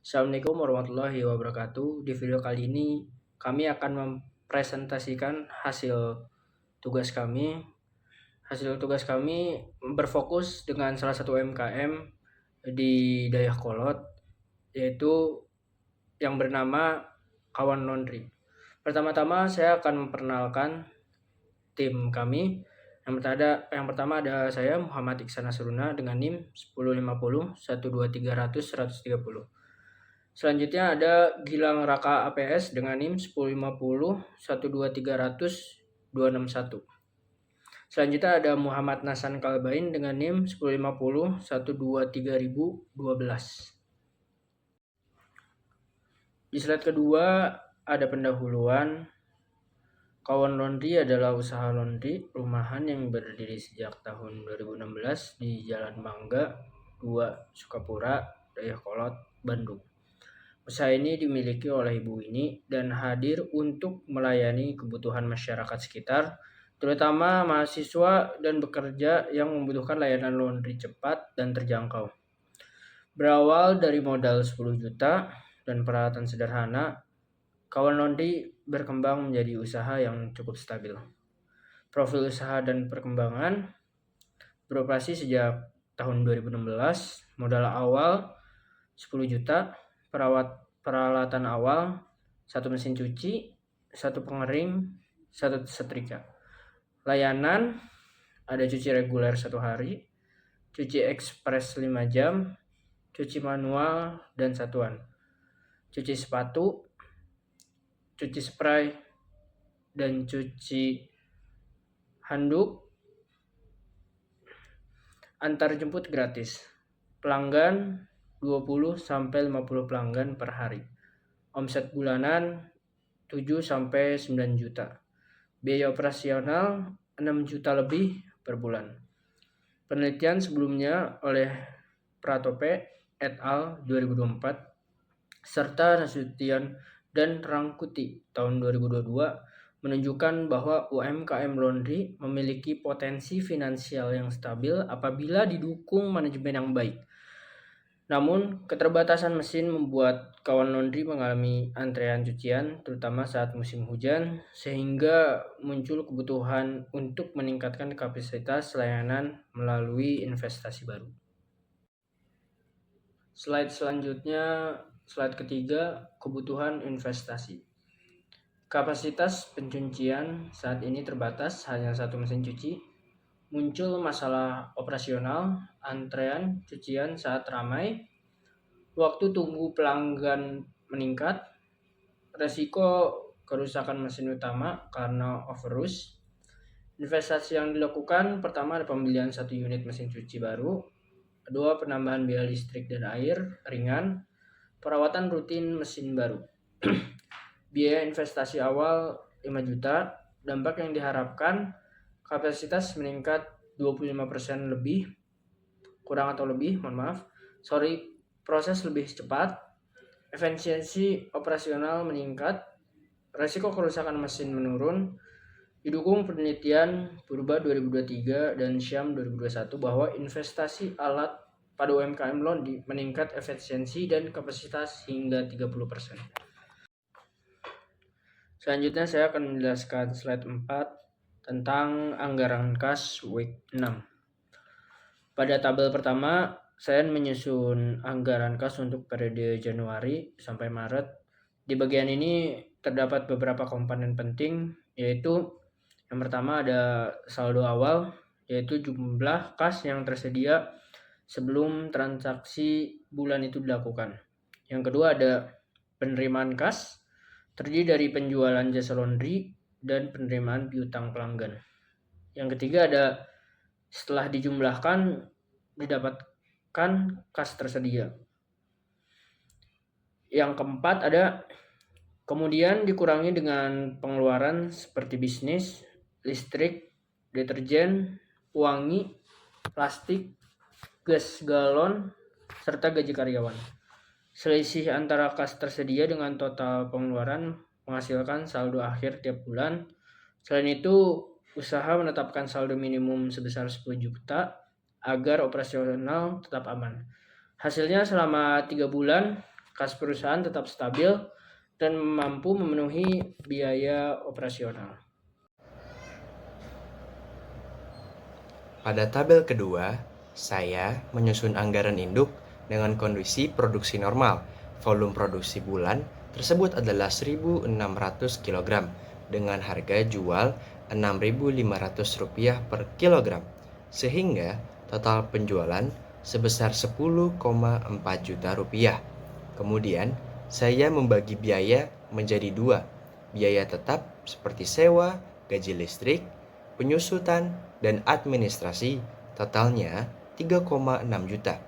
Assalamualaikum warahmatullahi wabarakatuh. Di video kali ini kami akan mempresentasikan hasil tugas kami. Hasil tugas kami berfokus dengan salah satu UMKM di Dayakolot, yaitu yang bernama Kawan Laundry. Pertama-tama saya akan memperkenalkan tim kami. Yang pertama ada saya Muhammad Iksan Nasruna dengan NIM 1050 12300 130. Selanjutnya ada Gilang Raka APS dengan NIM 1050 12300 261. Selanjutnya ada Muhammad Nasan Kalbain dengan NIM 1050 123.012. Di slide kedua ada pendahuluan. Kawan Laundry adalah usaha laundry rumahan yang berdiri sejak tahun 2016 di Jalan Mangga 2 Sukapura, Dayakolot, Bandung. Usaha ini dimiliki oleh Ibu ini dan hadir untuk melayani kebutuhan masyarakat sekitar, terutama mahasiswa dan bekerja yang membutuhkan layanan laundry cepat dan terjangkau. Berawal dari modal 10 juta dan peralatan sederhana, Kawan Laundry berkembang menjadi usaha yang cukup stabil. Profil usaha dan perkembangan beroperasi sejak tahun 2016, modal awal 10 juta, peralatan awal, 1 mesin cuci, 1 pengering, 1 setrika. Layanan ada cuci reguler 1 hari, cuci ekspres 5 jam, cuci manual dan satuan, cuci sepatu, cuci spray, dan cuci handuk. Antar jemput gratis. Pelanggan 20-50 pelanggan per hari. Omset bulanan 7-9 juta. Biaya operasional 6 juta lebih per bulan. Penelitian sebelumnya oleh Pratope et al. 2024 serta Nasution dan Rangkuti tahun 2022 menunjukkan bahwa UMKM laundry memiliki potensi finansial yang stabil apabila didukung manajemen yang baik. Namun, keterbatasan mesin membuat Kawan Laundry mengalami antrean cucian, terutama saat musim hujan, sehingga muncul kebutuhan untuk meningkatkan kapasitas layanan melalui investasi baru. Slide selanjutnya, slide ketiga, kebutuhan investasi. Kapasitas pencucian saat ini terbatas, hanya 1 mesin cuci. Muncul masalah operasional, antrean cucian saat ramai, waktu tunggu pelanggan meningkat, resiko kerusakan mesin utama karena overuse. Investasi yang dilakukan, pertama ada pembelian 1 unit mesin cuci baru, kedua penambahan biaya listrik dan air ringan, perawatan rutin mesin baru. Biaya investasi awal 5 juta, dampak yang diharapkan kapasitas meningkat 25% lebih, kurang atau lebih, proses lebih cepat, efisiensi operasional meningkat, resiko kerusakan mesin menurun, didukung penelitian Purba 2023 dan Syam 2021 bahwa investasi alat pada UMKM laundry meningkat efisiensi dan kapasitas hingga 30%. Selanjutnya saya akan menjelaskan slide 4 tentang anggaran kas week 6. Pada tabel pertama, saya menyusun anggaran kas untuk periode Januari sampai Maret. Di bagian ini terdapat beberapa komponen penting, yaitu yang pertama ada saldo awal, yaitu jumlah kas yang tersedia sebelum transaksi bulan itu dilakukan. Yang kedua ada penerimaan kas, terdiri dari penjualan jasa laundry dan penerimaan piutang pelanggan. Yang ketiga ada setelah dijumlahkan didapatkan kas tersedia. Yang keempat ada kemudian dikurangi dengan pengeluaran seperti bisnis, listrik, deterjen, pewangi, plastik, gas galon, serta gaji karyawan. Selisih antara kas tersedia dengan total pengeluaran menghasilkan saldo akhir tiap bulan. Selain itu, usaha menetapkan saldo minimum sebesar 10 juta agar operasional tetap aman. Hasilnya selama 3 bulan, kas perusahaan tetap stabil dan mampu memenuhi biaya operasional. Pada tabel kedua, saya menyusun anggaran induk dengan kondisi produksi normal. Volume produksi bulan tersebut adalah 1.600 kg dengan harga jual Rp6.500 per kilogram, sehingga total penjualan sebesar Rp10,4 juta. Kemudian, saya membagi biaya menjadi dua, biaya tetap seperti sewa, gaji listrik, penyusutan, dan administrasi, totalnya 3,6 juta.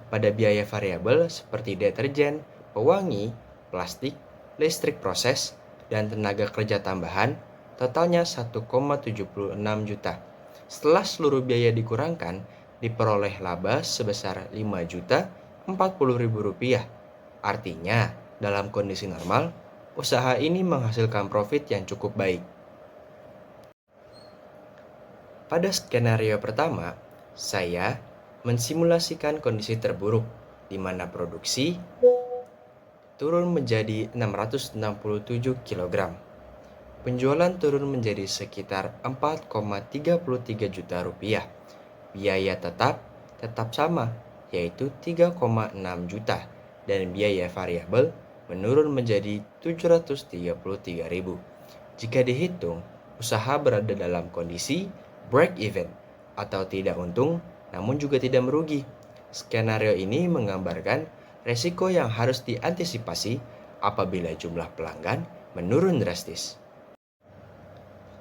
Pada biaya variabel seperti deterjen, pewangi, plastik, listrik proses, dan tenaga kerja tambahan, totalnya 1,76 juta. Setelah seluruh biaya dikurangkan, diperoleh laba sebesar Rp5.040.000. Artinya, dalam kondisi normal, usaha ini menghasilkan profit yang cukup baik. Pada skenario pertama, saya mensimulasikan kondisi terburuk, di mana produksi turun menjadi 667 kg. Penjualan turun menjadi sekitar Rp4,33 juta. Biaya tetap sama, yaitu 3,6 juta, dan biaya variabel menurun menjadi 733.000. Jika dihitung, usaha berada dalam kondisi break even atau tidak untung namun juga tidak merugi. Skenario ini menggambarkan resiko yang harus diantisipasi apabila jumlah pelanggan menurun drastis.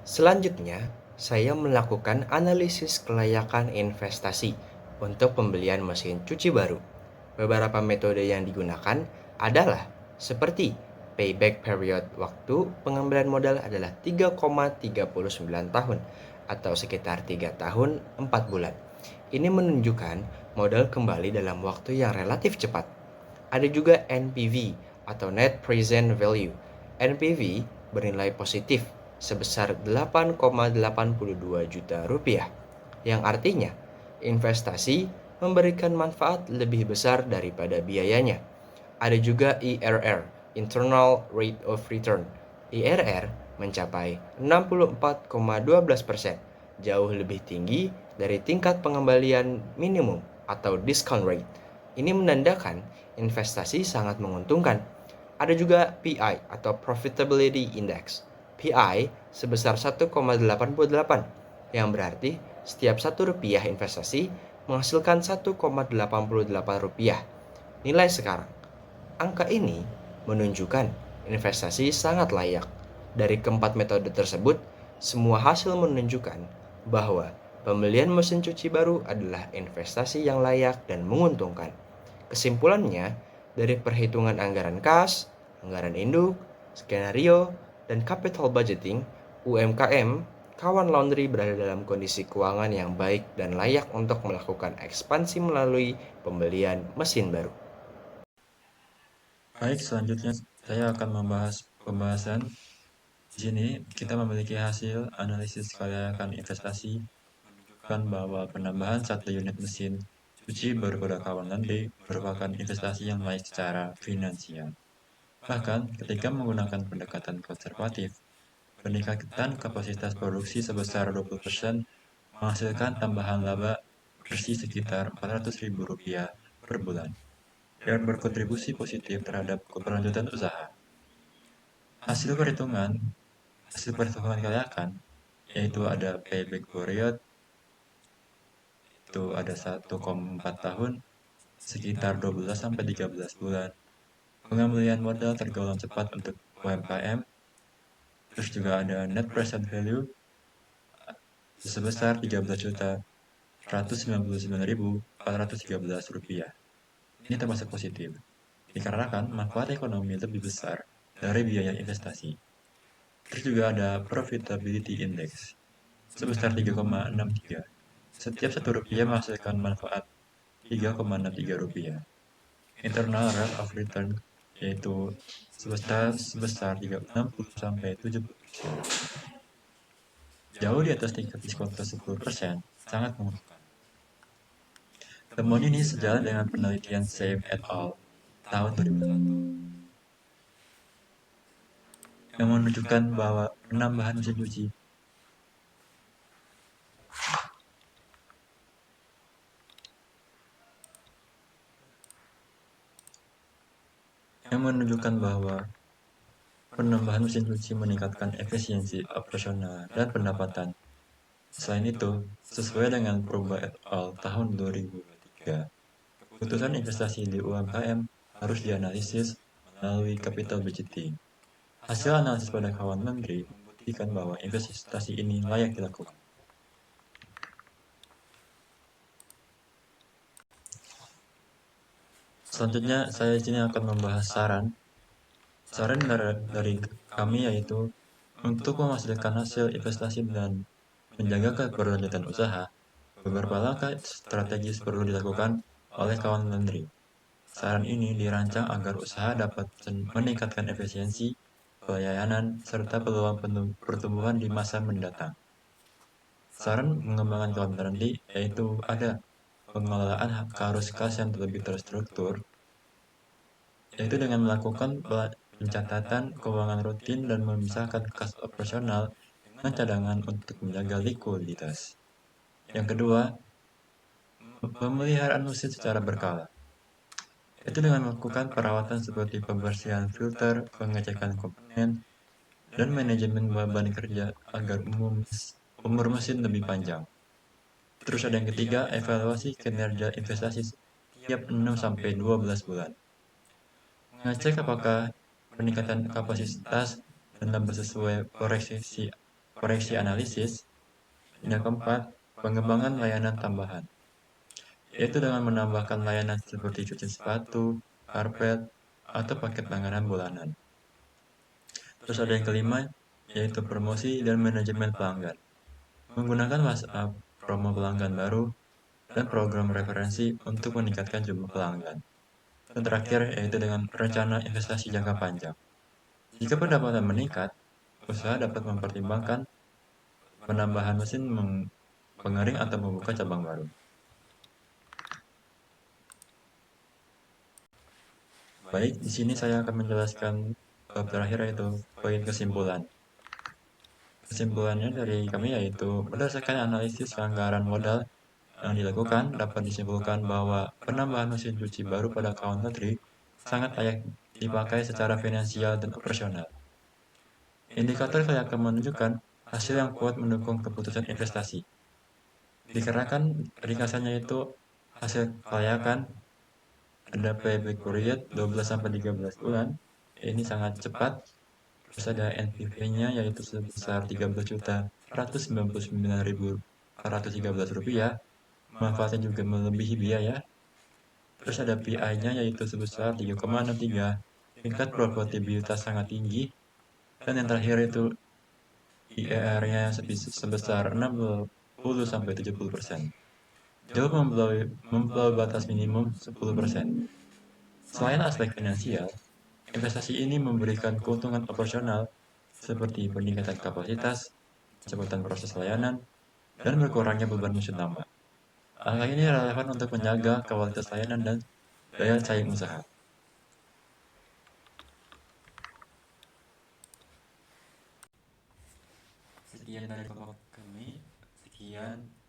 Selanjutnya, saya melakukan analisis kelayakan investasi untuk pembelian mesin cuci baru. Beberapa metode yang digunakan adalah seperti payback period, waktu pengambilan modal adalah 3,39 tahun atau sekitar 3 tahun 4 bulan. Ini menunjukkan modal kembali dalam waktu yang relatif cepat. Ada juga NPV atau Net Present Value. NPV bernilai positif sebesar Rp8,82 juta, yang artinya investasi memberikan manfaat lebih besar daripada biayanya. Ada juga IRR, Internal Rate of Return. IRR mencapai 64,12%, jauh lebih tinggi dari tingkat pengembalian minimum atau discount rate. Ini menandakan investasi sangat menguntungkan. Ada juga PI atau Profitability Index. PI sebesar 1,88, yang berarti setiap Rp1 investasi menghasilkan Rp1,88. Nilai sekarang. Angka ini menunjukkan investasi sangat layak. Dari keempat metode tersebut, semua hasil menunjukkan bahwa pembelian mesin cuci baru adalah investasi yang layak dan menguntungkan. Kesimpulannya, dari perhitungan anggaran kas, anggaran induk, skenario, dan capital budgeting, UMKM, Kawan Laundry berada dalam kondisi keuangan yang baik dan layak untuk melakukan ekspansi melalui pembelian mesin baru. Baik, selanjutnya saya akan membahas pembahasan. Di sini kita memiliki hasil analisis kelayakan investasi menunjukkan bahwa penambahan 1 unit mesin cuci baru pada Kawan Laundry merupakan investasi yang baik secara finansial. Bahkan, ketika menggunakan pendekatan konservatif, peningkatan kapasitas produksi sebesar 20% menghasilkan tambahan laba bersih sekitar Rp400.000 per bulan dan berkontribusi positif terhadap keberlanjutan usaha. Hasil perhitungan kelayakan, yaitu ada payback period, itu ada 1,4 tahun, sekitar 12-13 bulan. Pengembalian modal tergolong cepat untuk UMKM. Terus juga ada net present value sebesar Rp1.199.413. Ini termasuk positif, dikarenakan manfaat ekonomi lebih besar dari biaya investasi. Terus juga ada profitability index sebesar 3,63. Setiap Rp1 menghasilkan manfaat Rp3,63. Internal rate of return yaitu sebesar 60-70%. Jauh di atas tingkat diskontas 10%, sangat menguntungkan. Temuan ini sejalan dengan penelitian Same et al. tahun 2001 yang menunjukkan bahwa penambahan mesin cuci meningkatkan efisiensi operasional dan pendapatan. Selain itu, sesuai dengan Purba et al. Tahun 2023, keputusan investasi di UMKM harus dianalisis melalui capital budgeting. Hasil analisis pada kawan menteri membuktikan bahwa investasi ini layak dilakukan. Selanjutnya, saya di sini akan membahas saran. Saran dari kami yaitu untuk menghasilkan hasil investasi dan menjaga keberlanjutan usaha, beberapa langkah strategis perlu dilakukan oleh kawan menteri. Saran ini dirancang agar usaha dapat meningkatkan efisiensi, pelayanan, serta peluang pertumbuhan di masa mendatang. Saran mengembangkan kawan menteri yaitu ada pengelolaan arus kas yang lebih terstruktur, yaitu dengan melakukan pencatatan keuangan rutin dan memisahkan kas operasional dengan cadangan untuk menjaga likuiditas. Yang kedua, pemeliharaan mesin secara berkala, yaitu dengan melakukan perawatan seperti pembersihan filter, pengecekan komponen, dan manajemen beban kerja agar umur mesin lebih panjang. Terus ada yang ketiga, evaluasi kinerja investasi tiap 6-12 bulan. Ngecek apakah peningkatan kapasitas dalam sesuai proyeksi analisis. Yang keempat, pengembangan layanan tambahan, yaitu dengan menambahkan layanan seperti cuci sepatu, karpet, atau paket langganan bulanan. Terus ada yang kelima, yaitu promosi dan manajemen pelanggan. Menggunakan WhatsApp, promo pelanggan baru, dan program referensi untuk meningkatkan jumlah pelanggan. Dan terakhir, yaitu dengan rencana investasi jangka panjang. Jika pendapatan meningkat, usaha dapat mempertimbangkan penambahan mesin pengering atau membuka cabang baru. Baik, di sini saya akan menjelaskan bab terakhir yaitu poin kesimpulan. Kesimpulannya dari kami yaitu berdasarkan analisis anggaran modal yang dilakukan dapat disimpulkan bahwa penambahan mesin cuci baru pada kawan menteri sangat layak dipakai secara finansial dan operasional. Indikator kelayakan menunjukkan hasil yang kuat mendukung keputusan investasi. Dikarenakan ringkasannya itu hasil kelayakan ada payback period 12-13 bulan, ini sangat cepat. Terus ada NPV-nya yaitu sebesar 13.199.413 rupiah, manfaatnya juga melebihi biaya. Terus ada PI-nya yaitu sebesar 3,63, tingkat profitabilitas sangat tinggi. Dan yang terakhir itu IRR-nya sebesar 60-70%. Jauh melampaui batas minimum 10%. Selain aspek finansial, investasi ini memberikan keuntungan operasional seperti peningkatan kapasitas, kecepatan proses layanan, dan berkurangnya beban mesin tambah. Angka ini relevan untuk menjaga kualitas layanan dan daya saing usaha. Sekian dari kelompok kami. Sekian.